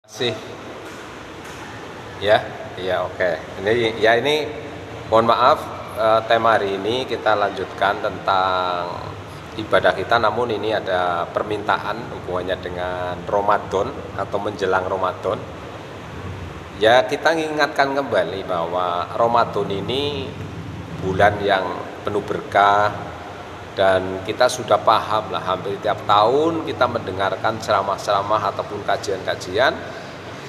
Sih, ya, ya oke. Ini mohon maaf, tema hari ini kita lanjutkan tentang ibadah kita, namun ini ada permintaan hubungannya dengan Ramadan atau menjelang Ramadan. Ya, kita ingatkan kembali bahwa Ramadan ini bulan yang penuh berkah, dan kita sudah paham lah, hampir tiap tahun kita mendengarkan ceramah-ceramah ataupun kajian-kajian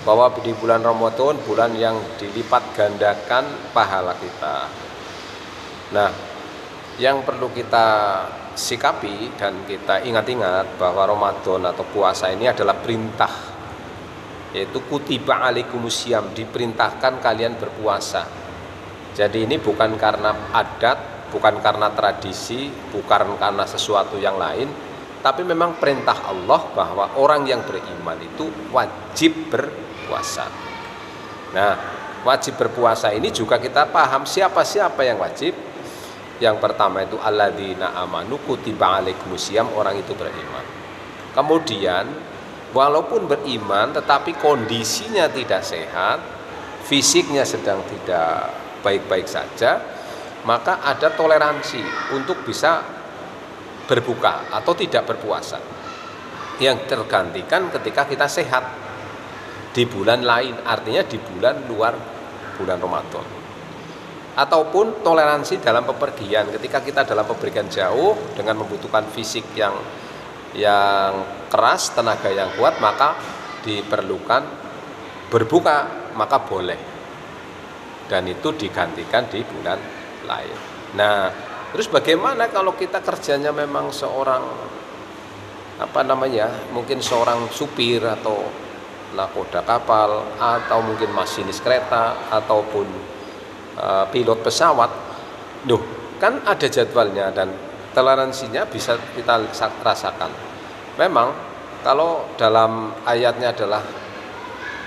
bahwa di bulan Ramadan bulan yang dilipat gandakan pahala kita. Nah, yang perlu kita sikapi dan kita ingat-ingat bahwa Ramadan atau puasa ini adalah perintah, yaitu kutiba alaikumusiyam, diperintahkan kalian berpuasa. Jadi ini bukan karena adat, bukan karena tradisi, bukan karena sesuatu yang lain, tapi memang perintah Allah bahwa orang yang beriman itu wajib berpuasa. Nah, wajib berpuasa ini juga kita paham siapa-siapa yang wajib. Yang pertama itu alladzina amanu kutiba alaikumusiyam, orang itu beriman. Kemudian walaupun beriman tetapi kondisinya tidak sehat, fisiknya sedang tidak baik-baik saja, maka ada toleransi untuk bisa berbuka atau tidak berpuasa, yang tergantikan ketika kita sehat di bulan lain, artinya di bulan luar bulan Ramadan. Ataupun toleransi dalam bepergian, ketika kita dalam bepergian jauh dengan membutuhkan fisik yang keras, tenaga yang kuat, maka diperlukan berbuka, maka boleh, dan itu digantikan di bulan lain. Nah, terus bagaimana kalau kita kerjanya memang seorang mungkin seorang supir atau nakoda kapal, atau mungkin masinis kereta, ataupun pilot pesawat. Kan ada jadwalnya dan toleransinya bisa kita rasakan. Memang kalau dalam ayatnya adalah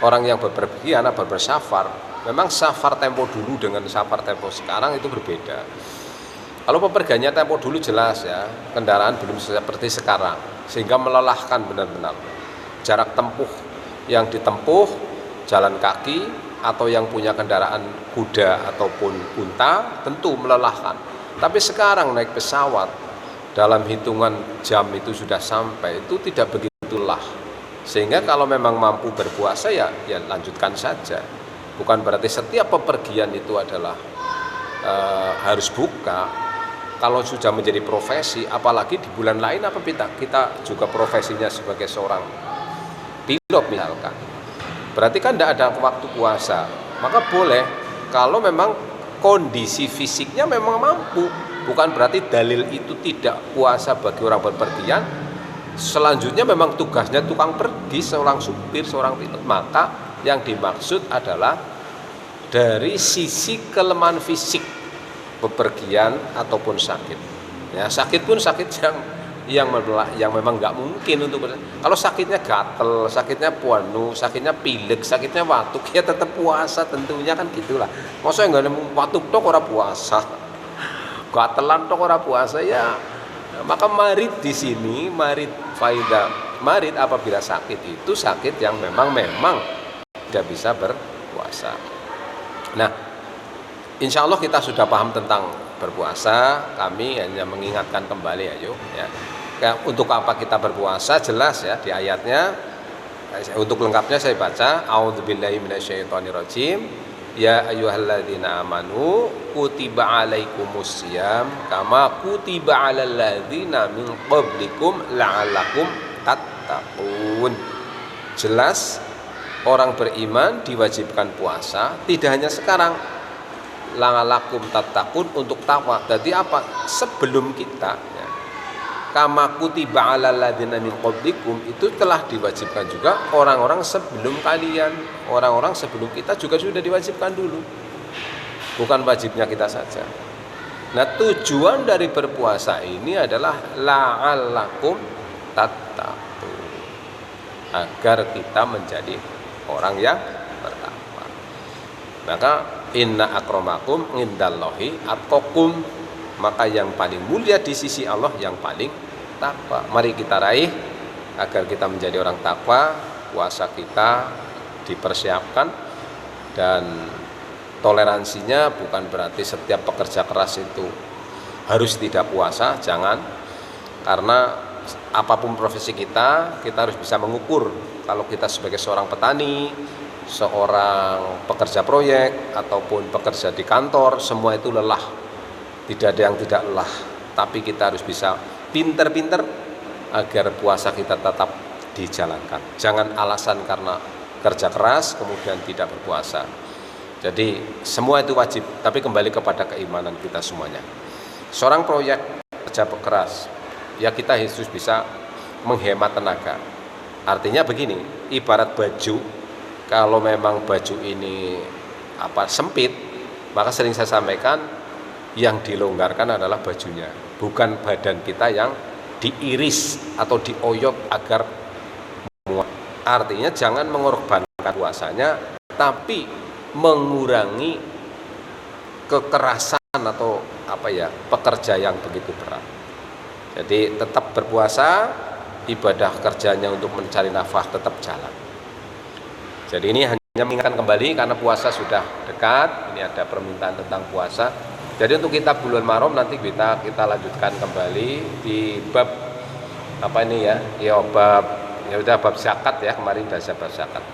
orang yang bepergian atau bersafar, memang safar tempo dulu dengan safar tempo sekarang itu berbeda. Kalau pepergiannya tempo dulu jelas ya, kendaraan belum seperti sekarang, sehingga melelahkan benar-benar. Jarak tempuh yang ditempuh jalan kaki atau yang punya kendaraan kuda ataupun unta tentu melelahkan. Tapi sekarang naik pesawat dalam hitungan jam itu sudah sampai, itu tidak begitu lelah. Sehingga kalau memang mampu berpuasa ya lanjutkan saja. Bukan berarti setiap pepergian itu adalah harus buka. Kalau sudah menjadi profesi, apalagi di bulan lain, apa kita juga profesinya sebagai seorang pilot misalkan, berarti kan tidak ada waktu puasa. Maka boleh kalau memang kondisi fisiknya memang mampu. Bukan berarti dalil itu tidak puasa bagi orang berpergian. Selanjutnya memang tugasnya tukang pergi, seorang supir, seorang pilot, maka yang dimaksud adalah dari sisi kelemahan fisik, bepergian ataupun sakit. Ya, sakit pun sakit yang memang nggak mungkin untuk kalau sakitnya gatel, sakitnya puanu, sakitnya pilek, sakitnya watuk, ya tetap puasa tentunya kan gitulah. Maksudnya nggak ada watuk tok ora puasa, gatelan tok ora puasa ya. Maka marid di sini, marid faida, marid apabila sakit itu sakit yang memang tidak bisa berpuasa. Nah, insya Allah kita sudah paham tentang berpuasa. Kami hanya mengingatkan kembali ayo ya. Untuk apa kita berpuasa jelas ya di ayatnya. Untuk lengkapnya saya baca, a'udzubillahi minasyaitonirrajim. Ya ayyuhalladzina amanu kutiba alaikumusiyam kama kutiba alal ladzina min qablikum la'allakum tattaqun. Jelas orang beriman diwajibkan puasa, tidak hanya sekarang, la'allakum tattaqun, untuk takwa. Jadi apa? Sebelum kita ya, kama kutiba alal ladzina min qablikum, itu telah diwajibkan juga orang-orang sebelum kalian. Orang-orang sebelum kita juga sudah diwajibkan dulu. Bukan wajibnya kita saja. Nah, tujuan dari berpuasa ini adalah la'allakum tattaqun, agar kita menjadi orang yang bertakwa. Maka inna akramakum indallahi atqakum, maka yang paling mulia di sisi Allah yang paling takwa. Mari kita raih agar kita menjadi orang takwa. Puasa kita dipersiapkan, dan toleransinya bukan berarti setiap pekerja keras itu harus tidak puasa, jangan. Karena apapun profesi kita harus bisa mengukur. Kalau kita sebagai seorang petani, seorang pekerja proyek, ataupun pekerja di kantor, semua itu lelah. Tidak ada yang tidak lelah, tapi kita harus bisa pinter-pinter agar puasa kita tetap dijalankan. Jangan alasan karena kerja keras kemudian tidak berpuasa. Jadi semua itu wajib, tapi kembali kepada keimanan kita semuanya. Seorang proyek kerja keras, ya kita harus bisa menghemat tenaga. Artinya begini, ibarat baju, kalau memang baju ini sempit, maka sering saya sampaikan yang dilonggarkan adalah bajunya, bukan badan kita yang diiris atau dioyot agar muat. Artinya jangan mengorbankan puasanya, tapi mengurangi kekerasan atau pekerja yang begitu berat. Jadi tetap berpuasa, ibadah kerjanya untuk mencari nafkah tetap jalan. Jadi ini hanya mengingatkan kembali karena puasa sudah dekat. Ini ada permintaan tentang puasa. Jadi untuk kitab Bulughul Maram nanti kita lanjutkan kembali di bab bab zakat ya, kemarin sudah bab zakat.